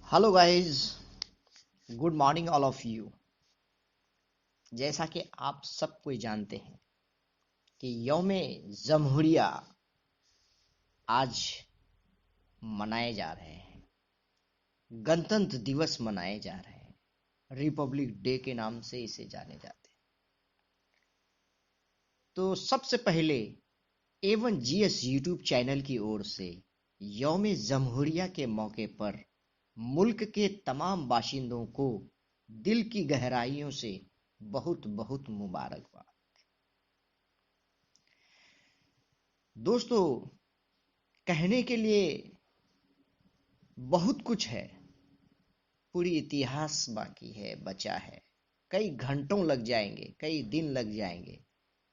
Hello guys, good morning all of you. जैसा कि आप सब कोई जानते हैं कि यौम जमहूरिया आज मनाए जा रहे हैं। गणतंत्र दिवस मनाए जा रहे हैं। रिपब्लिक डे के नाम से इसे जाने जाते हैं। तो सबसे पहले एवन जीएस यूट्यूब चैनल की ओर से यौम जमहूरिया के मौके पर मुल्क के तमाम बाशिंदों को दिल की गहराइयों से बहुत बहुत मुबारकबाद। दोस्तों, कहने के लिए बहुत कुछ है। पूरी इतिहास बाकी है, बचा है। कई घंटों लग जाएंगे, कई दिन लग जाएंगे,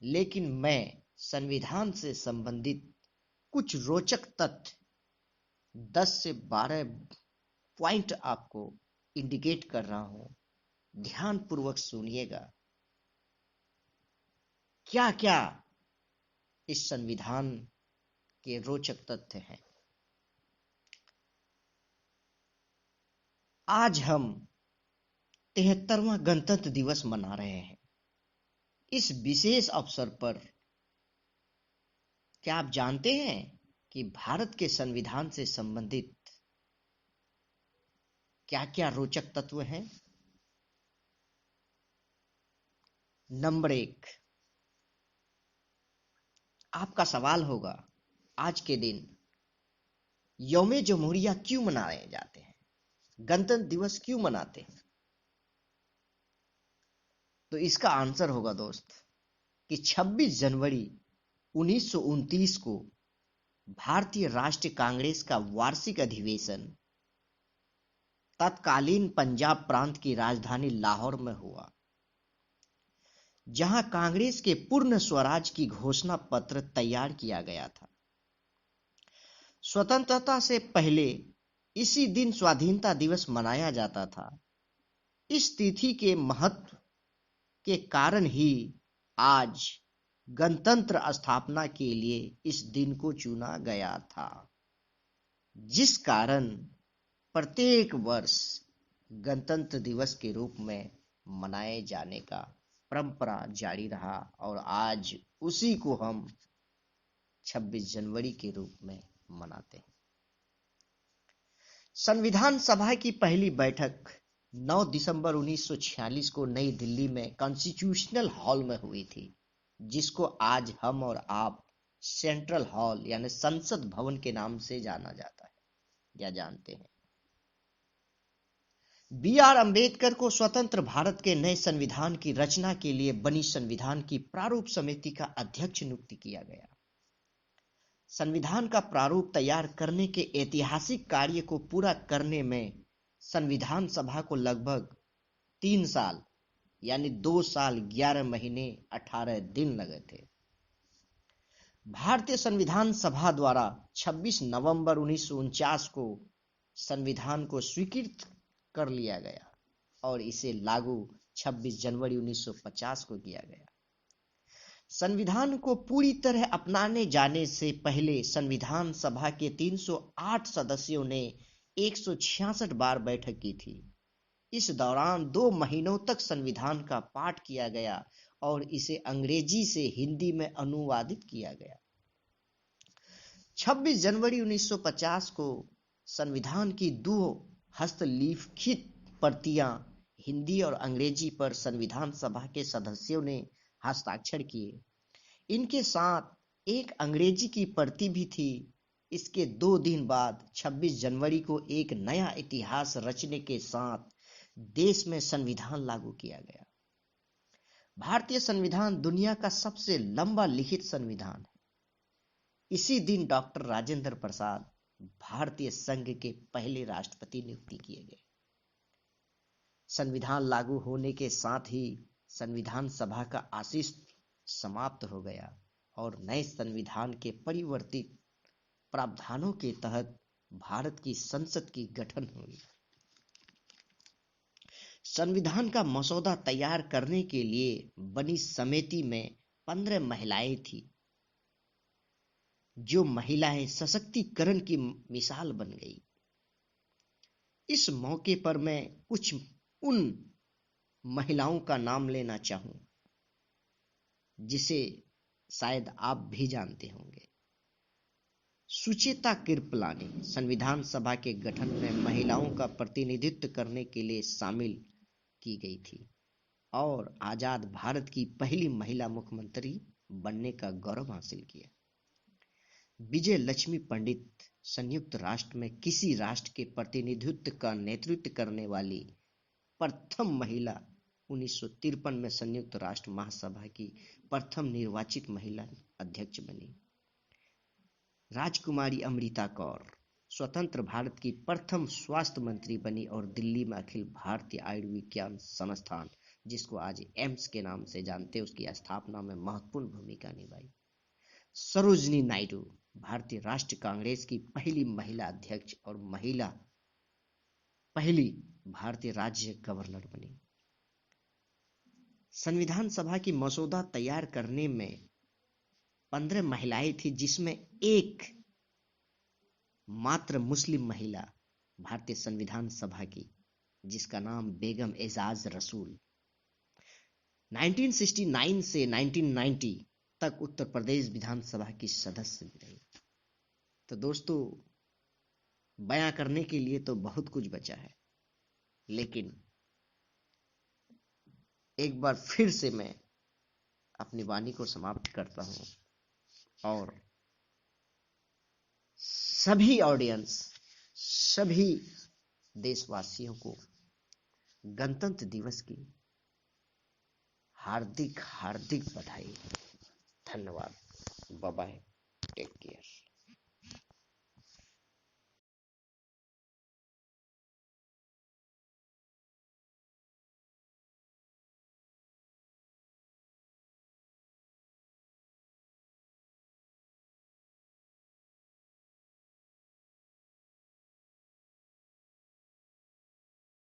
लेकिन मैं संविधान से संबंधित कुछ रोचक तथ्य 10 से 12 पॉइंट आपको इंडिकेट कर रहा हूं। ध्यान पूर्वक सुनिएगा। क्या क्या इस संविधान के रोचक तथ्य हैं। आज हम 73वां गणतंत्र दिवस मना रहे हैं। इस विशेष अवसर पर क्या आप जानते हैं कि भारत के संविधान से संबंधित क्या क्या रोचक तत्व हैं। नंबर 1, आपका सवाल होगा, आज के दिन यौम जमहूरिया क्यों मनाए जाते हैं, गणतंत्र दिवस क्यों मनाते हैं। तो इसका आंसर होगा दोस्त कि 26 जनवरी 1929 को भारतीय राष्ट्रीय कांग्रेस का वार्षिक अधिवेशन तत्कालीन पंजाब प्रांत की राजधानी लाहौर में हुआ, जहां कांग्रेस के पूर्ण स्वराज की घोषणा पत्र तैयार किया गया था। स्वतंत्रता से पहले इसी दिन स्वाधीनता दिवस मनाया जाता था। इस तिथि के महत्व के कारण ही आज गणतंत्र स्थापना के लिए इस दिन को चुना गया था, जिस कारण प्रत्येक वर्ष गणतंत्र दिवस के रूप में मनाए जाने का परंपरा जारी रहा और आज उसी को हम 26 जनवरी के रूप में मनाते हैं। संविधान सभा की पहली बैठक 9 दिसंबर 1946 को नई दिल्ली में कॉन्स्टिट्यूशनल हॉल में हुई थी, जिसको आज हम और आप सेंट्रल हॉल यानी संसद भवन के नाम से जाना जाता है या जानते हैं। बी.आर. अंबेडकर को स्वतंत्र भारत के नए संविधान की रचना के लिए बनी संविधान की प्रारूप समिति का अध्यक्ष नियुक्त किया गया। संविधान का प्रारूप तैयार करने के ऐतिहासिक कार्य को पूरा करने में संविधान सभा को लगभग 3 साल यानी 2 साल 11 महीने 18 दिन लगे थे। भारतीय संविधान सभा द्वारा 26 नवंबर 1949 को संविधान को स्वीकृत कर लिया गया और इसे लागू 26 जनवरी 1950 को किया गया। संविधान को पूरी तरह अपनाने जाने से पहले संविधान सभा के 308 सदस्यों ने 166 बार बैठक की थी। इस दौरान 2 महीनों तक संविधान का पाठ किया गया और इसे अंग्रेजी से हिंदी में अनुवादित किया गया। 26 जनवरी 1950 को संविधान की 2 हस्तलिखित प्रतियां हिंदी और अंग्रेजी पर संविधान सभा के सदस्यों ने हस्ताक्षर किए। इनके साथ एक अंग्रेजी की प्रति भी थी। इसके 2 दिन बाद 26 जनवरी को एक नया इतिहास रचने के साथ देश में संविधान लागू किया गया। भारतीय संविधान दुनिया का सबसे लंबा लिखित संविधान है। इसी दिन डॉक्टर राजेंद्र प्रसाद भारतीय संघ के पहले राष्ट्रपति नियुक्त किए गए। संविधान लागू होने के साथ ही संविधान सभा का आशीष समाप्त हो गया और नए संविधान के परिवर्तित प्रावधानों के तहत भारत की संसद की गठन हुई। संविधान का मसौदा तैयार करने के लिए बनी समिति में 15 महिलाएं थी, जो महिलाएं सशक्तिकरण की मिसाल बन गई। इस मौके पर मैं कुछ उन महिलाओं का नाम लेना चाहूं जिसे शायद आप भी जानते होंगे। सुचेता कृपलानी संविधान सभा के गठन में महिलाओं का प्रतिनिधित्व करने के लिए शामिल की गई थी और आजाद भारत की पहली महिला मुख्यमंत्री बनने का गौरव हासिल किया। विजय लक्ष्मी पंडित संयुक्त राष्ट्र में किसी राष्ट्र के प्रतिनिधित्व का नेतृत्व करने वाली प्रथम महिला, 1953 में संयुक्त राष्ट्र महासभा की प्रथम निर्वाचित महिला अध्यक्ष बनी। राजकुमारी अमृता कौर स्वतंत्र भारत की प्रथम स्वास्थ्य मंत्री बनी और दिल्ली में अखिल भारतीय आयुर्विज्ञान संस्थान, जिसको आज एम्स के नाम से जानते हैं, उसकी स्थापना में महत्वपूर्ण भूमिका निभाई। सरोजनी नायडू भारतीय राष्ट्रीय कांग्रेस की पहली महिला अध्यक्ष और पहली भारतीय राज्य गवर्नर बनी। संविधान सभा की मसौदा तैयार करने में 15 महिलाएं थी, जिसमें एक मात्र मुस्लिम महिला भारतीय संविधान सभा की, जिसका नाम बेगम एजाज रसूल। 1969 से 1990 तक उत्तर प्रदेश विधानसभा की सदस्य भी रही। तो दोस्तों, बयां करने के लिए तो बहुत कुछ बचा है, लेकिन एक बार फिर से मैं अपनी वाणी को समाप्त करता हूं और सभी ऑडियंस, सभी देशवासियों को गणतंत्र दिवस की हार्दिक हार्दिक बधाई। धन्यवाद। Bye bye, take care.